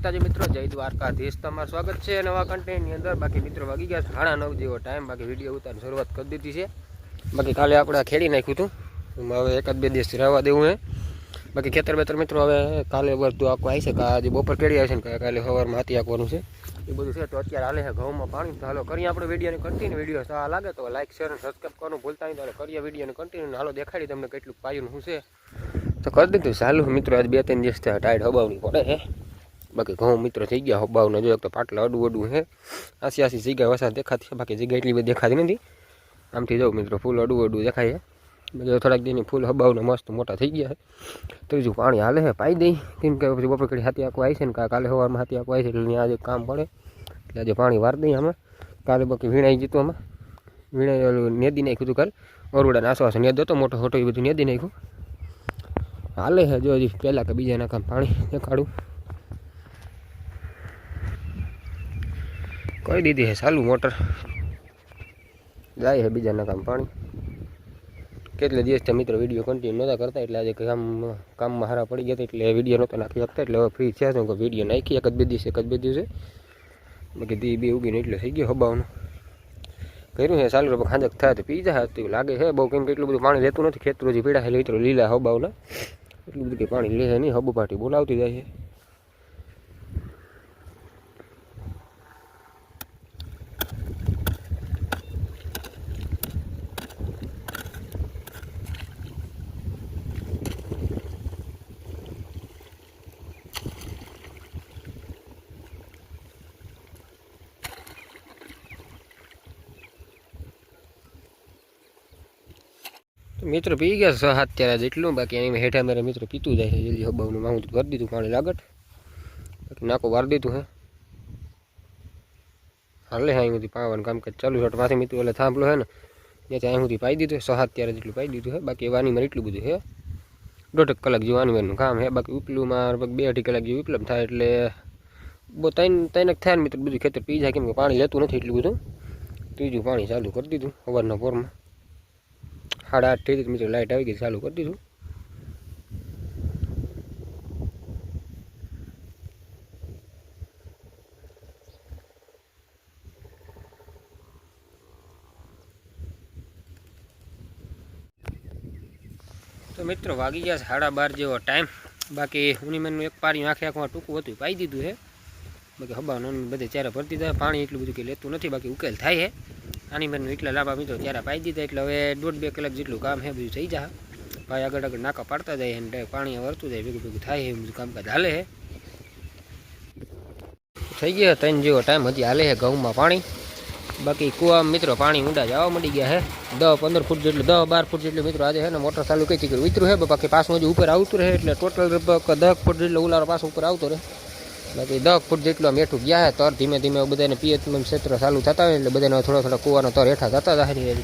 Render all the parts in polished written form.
માતાજી મિત્રો, જય દ્વારકાધીશ। તમારું સ્વાગત છે નવા કન્ટેન્ટની અંદર। બાકી મિત્રો વાગી ગયા 9:30 જેવો ટાઈમ। બાકી વિડીયો ઉતારવાની શરૂઆત કરી દીધી છે। બાકી કાલે આપણે ખેડી નાખ્યું હતું, હવે એકાદ બે દિવસ રહેવા દેવું હે। બાકી ખેતર બેતર મિત્રો હવે કાલે બધું આખું આવી છે, આજે બપોર કેળી આવે છે ને કાલે સવારમાં હાથી આંકવાનું છે એ બધું છે। તો અત્યારે હાલે છે ઘઉંમાં પાણી। તો હાલો કરીએ આપણે વિડીયોને કન્ટિન્યુ। વિડીયો સારા લાગે તો લાઈક શેર અને સબસ્ક્રાઈબ કરવાનું ભૂલતા નહીં। તો કરીએ વિડીયોને કન્ટિન્યુ। હાલો દેખાડી તમને કેટલું પાયું શું છે તો કરી દીધું ચાલુ મિત્રો। આજ 2-3 દિવસ ટાઈટ હબાવની પડે છે। બાકી ઘઉં મિત્રો થઈ ગયા હબાવને, જો તો પાટલા અડું છે। આસી જગ્યા વરસાદ દેખાતી છે, બાકી જગ્યા એટલી બધી દેખાતી નથી। આમથી જાઉં મિત્રો ફૂલ અડું દેખાય છે। બધું થોડાક દિનની ફૂલ હબાવને મસ્ત મોટા થઈ ગયા છે। ત્રીજું પાણી હાલે છે, પાઈ દઈ કેમ કે પછી બપોર કડી હાથી આખું આવી છે ને કાલે સવારમાં હાથી આખું આવી છે એટલે આજે કામ પડે એટલે આજે પાણી વાર દઈએ અમે। કાલે બાકી વીણાઈ જીતું અમે, વીણાઈ નેદી નાખ્યું હતું કાલે ઓરવડાને આસવાસ નેદ હતો મોટો ફોટો એ બધું નેદી નાખ્યું। હાલે છે જો હજી પહેલાં કે બીજાના કામ પાણી દેખાડું કરી દીધી છે ચાલુ મોટર, જાય છે બીજાના કામ પાણી। કેટલા દિવસથી મિત્રો વિડીયો કન્ટિન્યુ નહોતા કરતા એટલે આજે કામમાં હારા પડી ગયા એટલે વિડીયો નહોતા નાખી શકતા, એટલે હવે ફ્રી થયા છે વિડીયો નાખી એક જ બે દિવસે બાકી દી બે ઉગીને એટલે થઈ ગયો હબાવનું કર્યું છે ચાલુ। ખાંજક થાય તો પી જાય તેવું લાગે છે બહુ, કેમ કે એટલું બધું પાણી લેતું નથી। ખેતરો જે પીડા છે મિત્રો લીલા હબાવના, એટલું બધું કંઈ પાણી લે છે નહીં, હબુ પાટી બોલાવતી જાય છે। મિત્રો પી ગયા 6-7 ત્યારે જેટલું, બાકી એની હેઠા મેરે મિત્રો પીતું જાય છે જલ્દી હબાવનું માવું કરી દીધું પાણી લાગટ, બાકી નાકો વાર દીધું હે હાલે હા અહીં પાવાનું કામકાજ ચાલુ છે। માથે મિત્રો એટલે થાંભલો છે ને ત્યાંથી અહીં સુધી પાઈ દીધું 6-7 ત્યારે જેટલું પાઈ દીધું છે। બાકી વાની મારે એટલું બધું છે, 1.5 કલાક જેવું વાનીનું કામ છે। બાકી ઉપલુંમાં 2-2.5 કલાક જેવું ઉપલબ્ધ થાય એટલે બહુ 3 થાય ને મિત્રો બધું ખેતર પી જાય, કેમ કે પાણી લેતું નથી એટલું બધું। ત્રીજું પાણી ચાલુ કરી દીધું સવારના પોરમાં 8:30 થઈ ગઈ મિત્રો, લાઇટ આવી ગઈ ચાલુ કરી દીધું। તો મિત્રો વાગી ગયા 12:30 જેવો ટાઈમ। બાકી ઉનીમેનનું એક પારી આંખે આંખમાં ટૂંકું હતું પાઈ દીધું છે। બાકી હબાનો બધે ચારે ભરતી થાય, પાણી એટલું બધું કંઈ લેતું નથી, બાકી ઉકેલ થાય છે। આની મેનનું એટલા લાંબા મિત્રો ત્યારે પાઈ દીધા એટલે હવે 1.5-2 કલાક જેટલું કામ છે બધું થઈ જાય। ભાઈ આગળ નાકા પાડતા જાય અને પાણી વરતું જાય, ભેગું થાય છે બધું કામકાજ હાલે છે। થઈ ગયા 3 જેવો ટાઈમ, હજી હાલે છે ઘઉંમાં પાણી। બાકી કુવા મિત્રો પાણી ઊંડા જવા મળી ગયા છે 10-15 ફૂટ જેટલું, 10-12 ફૂટ જેટલું મિત્રો આજે છે ને મોટર ચાલુ કઈ ચીકર ઉતરું છે। બાકી પાછું હજી ઉપર આવતું રહે એટલે ટોટલ 10 ફૂટ જેટલો ઉલારો પાછો ઉપર આવતો રહે। બાકી 10 ફૂટ જેટલો મેઠું ગયા છે તર ધીમે ધીમે બધાને પિયતનું ક્ષેત્ર ચાલુ થતા હોય એટલે બધાને થોડા કૂવાનો તર હેઠા થતા જાય।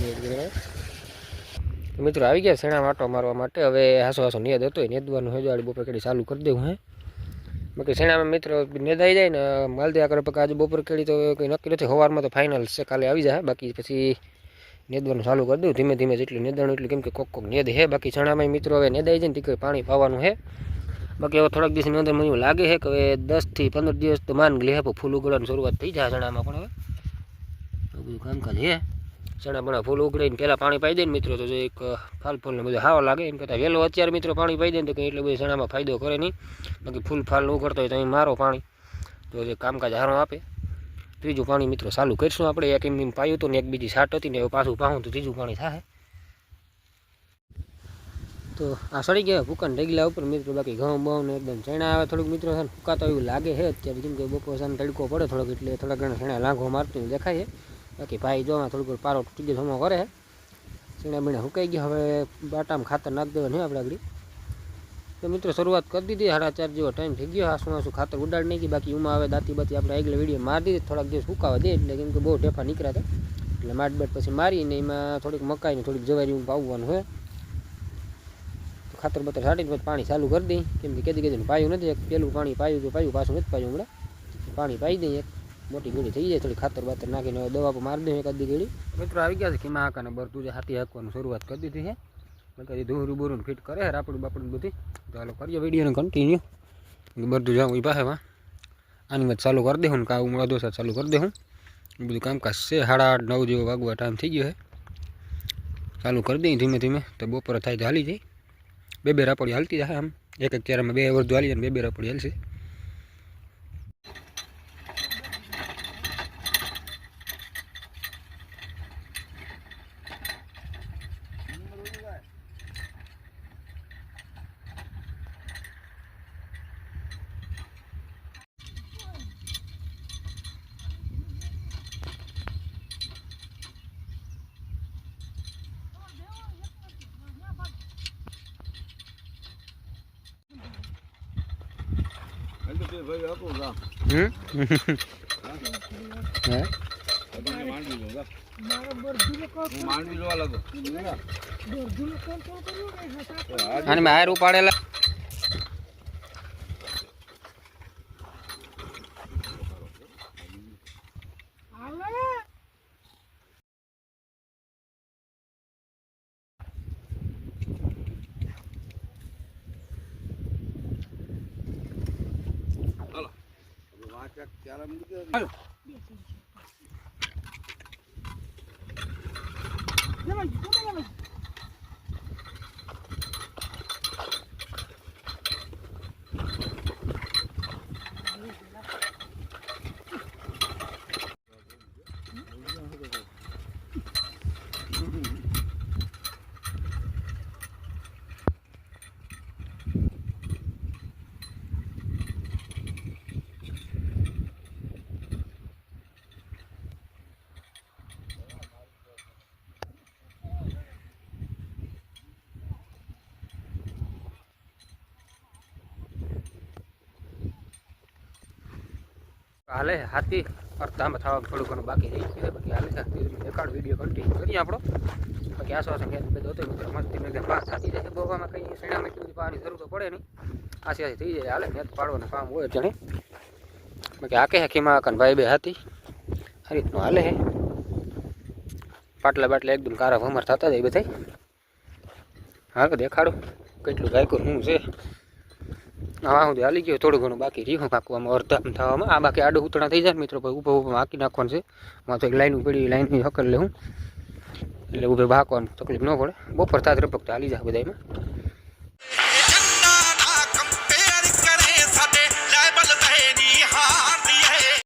મિત્રો આવી ગયા શેણા માટો મારવા માટે, હવે હાસો નેદ હતો નેદવાનું હજુ બપોર કેળી ચાલુ કરી દેવું હે। બાકી શેણામાં મિત્રો નેદાઈ જાય ને માલ દે આગળ પકા આજે બપોર કેળી તો કંઈ નક્કી નથી, સવારમાં તો ફાઇનલ છે કાલે આવી જાય। બાકી પછી નેદવાનું ચાલુ કરી દઉં ધીમે ધીમે જેટલું નેદાણું એટલું, કેમ કે કોક નેદ છે। બાકી ચણામાં મિત્રો હવે નેદાઈ જાય ને તીકર પાણી પાવાનું છે। બાકી હવે થોડાક દિવસની અંદર મને લાગે છે કે હવે 10-15 દિવસ તો માન લે ફૂલ ઉગડવાની શરૂઆત થઈ જાય ચણામાં, પણ હવે બધું કામકાજ છે। ચણા પણ ફૂલ ઉગડાઈને પહેલાં પાણી પાઈ દે ને મિત્રો તો જો એક ફાલને બધું હાવા લાગે, એમ કરતાં વહેલો અત્યારે મિત્રો પાણી પાઈ દે ને તો કંઈ એટલે બધું ચણામાં ફાયદો કરે નહીં। બાકી ફાલ ઉગડતો હોય તો અહીં મારો પાણી તો જે કામકાજ હારો આપે। ત્રીજું પાણી મિત્રો ચાલુ કરીશું આપણે, એક એમ પાયું હતું ને એક બીજી સાટ હતી ને એવું પાછું પાવું તો ત્રીજું પાણી થાય। તો આ સડી ગયા ફૂકાને ઢગલા ઉપર મિત્રો। બાકી ઘઉં બહુ ને એકદમ ચણા આવે થોડુંક મિત્રો છે ને ફૂકાતો એવું લાગે છે અત્યારે, કેમ કે બપોર સામે તડકો પડે થોડોક એટલે થોડા ઘણા ચણા લાંઘો મારતું દેખાય છે। બાકી ભાઈ જો થોડુંક પારો તૂટી ગયો સમો કરે ચણા બીણા સુકાઈ ગયા, હવે બાટામાં ખાતર નાખી દેવાનું આપણે આગળ। તો મિત્રો શરૂઆત કરી દીધી 4:30 જેવો ટાઈમ થઈ ગયો, આસું ખાતર ઉડાડી નાખી। બાકી ઉમાં આવે દાંતી બાતી આપણે આગળ વિડીયો મારી દીધી, થોડાક દિવસ સુકાવા દે એટલે કેમ કે બહુ ઢેફા નીકળ્યા હતા એટલે માટ પછી મારીને એમાં થોડીક મકાઈને થોડીક જવારી પાવવાનું હોય। ખાતર બતર છાંટીને પછી પાણી ચાલુ કરી દઈ, કેમ કે કેદી પાયું નથી, પેલું પાણી પાયું તો પાયું પાછું નથી પાયું હમણાં પાણી પાઈ દઈએ, એક મોટી ગળી થઈ જાય થોડી ખાતર બાતર નાખીને દવા મારી દઈએ એકાદી ગળી। મિત્રો આવી ગયા છે કિમા આકાને બરતું હાથી હાંકવાનું શરૂઆત કરી દીધી છે। બાકી ધૂરું બોરું ફિટ કરે રાપડું બાપડું બધી, તો હાલો કરીએ વિડીયોને કન્ટિન્યુ। બરતું જાઉં એ પાસે આની વાત ચાલુ કરી દઉં ને કાં ઉમળા દોસા ચાલુ કરી દઉં બધું કામકાજ છે 8:30 9 જેવો વાગવા ટાઈમ થઈ ગયો છે ચાલુ કરી દઈએ ધીમે ધીમે તો બપોરે થાય તો હાલી જાય બે રાપડી હાલતી જાય આમ એક ચારમાં 2 વર્ષ હાલી જાય ને 2 રાપડી હાલશે અને મેં હાર ઉપાડેલા હાલે હાથી અર્થામાં થવા થોડું ઘણું બાકી રહી છે બાકી હાલે એકાદ વિડીયો કન્ટિન્યુ કરીએ આપણો બાકી આશ્વાસન બધો હતો મિત્રો મસ્તી મેં પાસ થતી જાય બોવામાં કંઈ શેણામાં એટલી પાવાની જરૂર તો પડે નહીં આસી થઈ જાય હાલે નેટ પાડવાનું કામ હોય જાણે બાકી આકે હાકીમાં કન ભાઈ બે હતી આ રીતનું હાલે હે પાટલા બાટલા એકદમ કારા ભમર થતા જાય બધા હાલ દેખાડો કેટલું ગાયકું શું છે હા હું હાલી ગયો થોડું ઘણું બાકી રહ્યું કાકવામાં અડધા થવામાં આ બાકી આડું ઉતણા થઈ જાય મિત્રો ભાઈ ઊભા હાંકી નાખવાનું છે માં તો એક લાઈન પડી લાઈનની હકલ લેવું એટલે ઊભે ભાંકવાનું તકલીફ ન પડે બપોર તાજ રપક હાલી જાય બધામાં